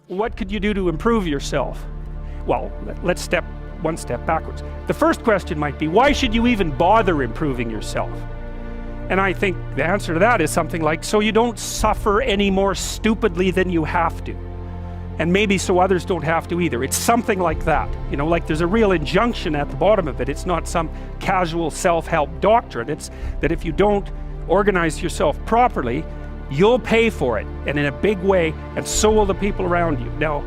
what could you do to improve yourself? Well, let's step one step backwards. The first question might be, why should you even bother improving yourself? And I think the answer to that is something like, so you don't suffer any more stupidly than you have to. And maybe so others don't have to either. It's something like that. You know, like there's a real injunction at the bottom of it. It's not some casual self-help doctrine. It's that if you don't organize yourself properly, you'll pay for it, and in a big way, and so will the people around you. Now,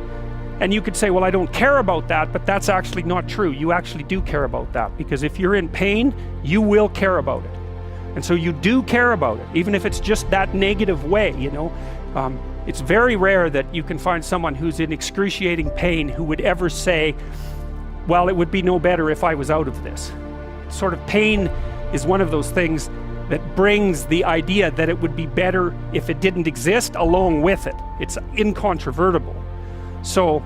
and you could say, well, I don't care about that, but that's actually not true. You actually do care about that, because if you're in pain, you will care about it. And so you do care about it, even if it's just that negative way, you know. It's very rare that you can find someone who's in excruciating pain who would ever say, well, it would be no better if I was out of this. Sort of pain is one of those things that brings the idea that it would be better if it didn't exist along with it. It's incontrovertible. So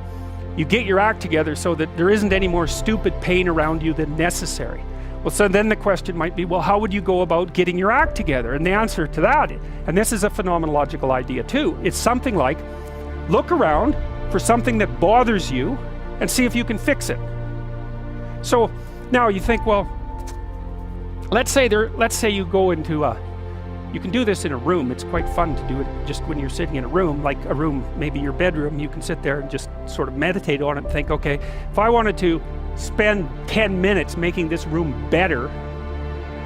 you get your act together so that there isn't any more stupid pain around you than necessary. Well, so then the question might be, well, how would you go about getting your act together? And the answer to that, and this is a phenomenological idea too, it's something like, look around for something that bothers you and see if you can fix it. So now you think, well, let's say you go into you can do this in a room. It's quite fun to do it just when you're sitting in a room, like a room, maybe your bedroom. You can sit there and just sort of meditate on it and think, okay, if I wanted to spend 10 minutes making this room better,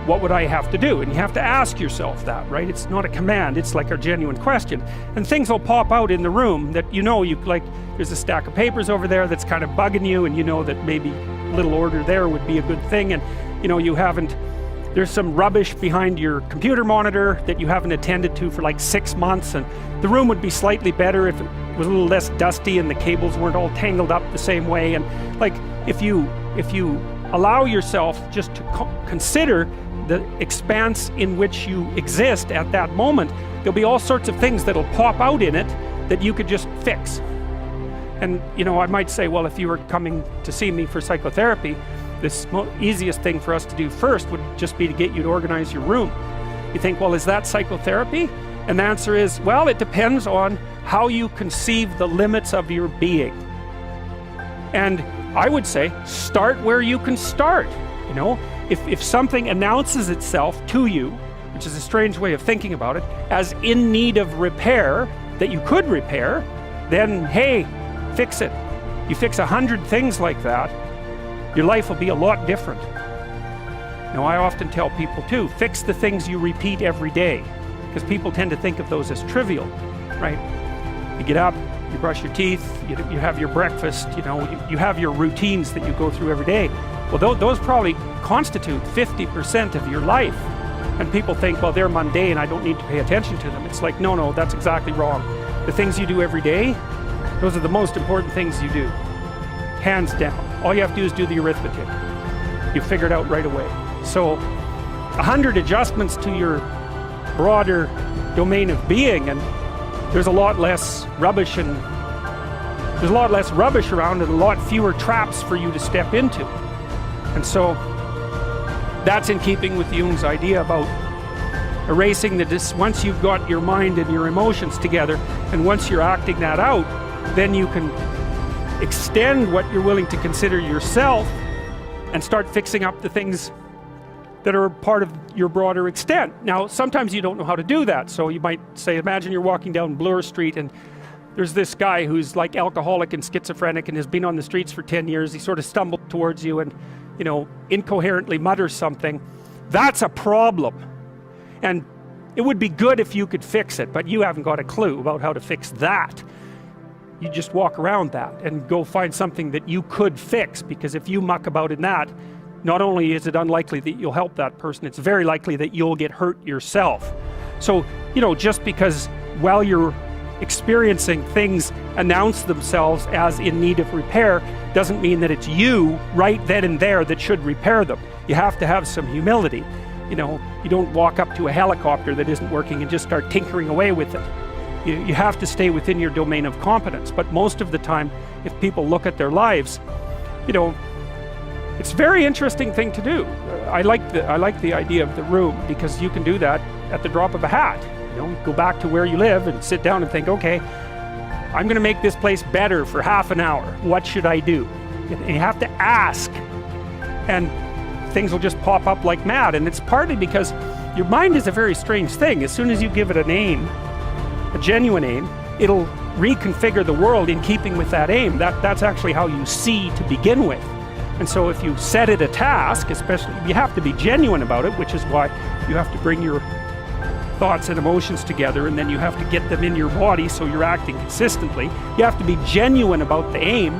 what would I have to do? And you have to ask yourself that, right? It's not a command, it's like a genuine question. And things will pop out in the room that you know, like there's a stack of papers over there that's kind of bugging you, and you know that maybe a little order there would be a good thing, and you know, there's some rubbish behind your computer monitor that you haven't attended to for like 6 months, and the room would be slightly better if it was a little less dusty and the cables weren't all tangled up the same way. And like if you allow yourself just to consider the expanse in which you exist at that moment, there'll be all sorts of things that'll pop out in it that you could just fix. And you know, I might say, well, if you were coming to see me for psychotherapy, this easiest thing for us to do first would just be to get you to organize your room. You think, well, is that psychotherapy? And the answer is, well, it depends on how you conceive the limits of your being. And I would say, start where you can start. You know, if something announces itself to you, which is a strange way of thinking about it, as in need of repair, that you could repair, then hey, fix it. You fix 100 things like that, your life will be a lot different. Now, I often tell people too, fix the things you repeat every day, because people tend to think of those as trivial, right? You get up, you brush your teeth, you have your breakfast, you know, you have your routines that you go through every day. Well, those probably constitute 50% of your life. And people think, well, they're mundane, I don't need to pay attention to them. It's like, no, that's exactly wrong. The things you do every day, those are the most important things you do. Hands down. All you have to do is do the arithmetic. You figure it out right away. So 100 adjustments to your broader domain of being, and there's a lot less rubbish around, and a lot fewer traps for you to step into. And so that's in keeping with Jung's idea about erasing once you've got your mind and your emotions together, and once you're acting that out, then you can extend what you're willing to consider yourself and start fixing up the things that are part of your broader extent. Now, sometimes you don't know how to do that. So you might say, imagine you're walking down Bloor Street and there's this guy who's like alcoholic and schizophrenic and has been on the streets for 10 years. He sort of stumbled towards you and, you know, incoherently mutters something. That's a problem. And it would be good if you could fix it, but you haven't got a clue about how to fix that. You just walk around that and go find something that you could fix, because if you muck about in that, not only is it unlikely that you'll help that person, it's very likely that you'll get hurt yourself. So, you know, just because while you're experiencing things announce themselves as in need of repair, doesn't mean that it's you right then and there that should repair them. You have to have some humility. You know, you don't walk up to a helicopter that isn't working and just start tinkering away with it. You have to stay within your domain of competence. But most of the time, if people look at their lives, you know, it's a very interesting thing to do. I like the idea of the room, because you can do that at the drop of a hat. You know, go back to where you live and sit down and think, okay, I'm going to make this place better for half an hour. What should I do? And you have to ask. And things will just pop up like mad. And it's partly because your mind is a very strange thing. As soon as you give it an aim, a genuine aim, it'll reconfigure the world in keeping with that aim. That's actually how you see to begin with. And so if you set it a task, especially, you have to be genuine about it, which is why you have to bring your thoughts and emotions together, and then you have to get them in your body so you're acting consistently. You have to be genuine about the aim,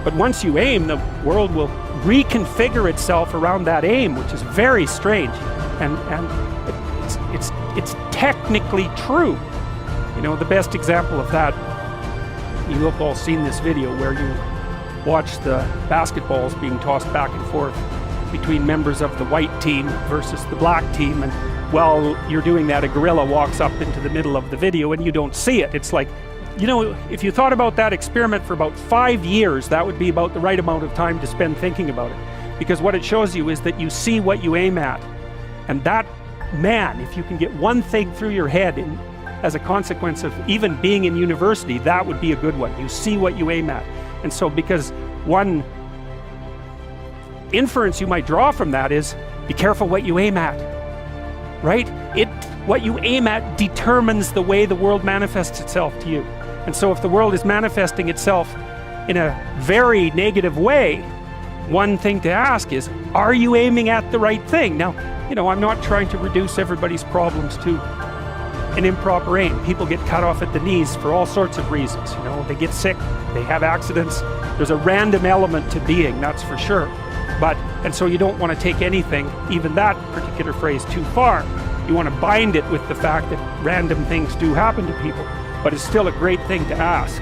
but once you aim, the world will reconfigure itself around that aim, which is very strange. And it's technically true. You know, the best example of that, you have all seen this video where you watch the basketballs being tossed back and forth between members of the white team versus the black team, and while you're doing that, a gorilla walks up into the middle of the video and you don't see it. It's like, you know, if you thought about that experiment for about 5 years, that would be about the right amount of time to spend thinking about it. Because what it shows you is that you see what you aim at. And that, man, if you can get one thing through your head as a consequence of even being in university, that would be a good one. You see what you aim at. And so, because one inference you might draw from that is, be careful what you aim at. Right? What you aim at determines the way the world manifests itself to you. And so if the world is manifesting itself in a very negative way, one thing to ask is, are you aiming at the right thing? Now, you know, I'm not trying to reduce everybody's problems to an improper aim. People get cut off at the knees for all sorts of reasons. You know, they get sick, they have accidents. There's a random element to being, that's for sure. And so you don't want to take anything, even that particular phrase, too far. You want to bind it with the fact that random things do happen to people, but it's still a great thing to ask.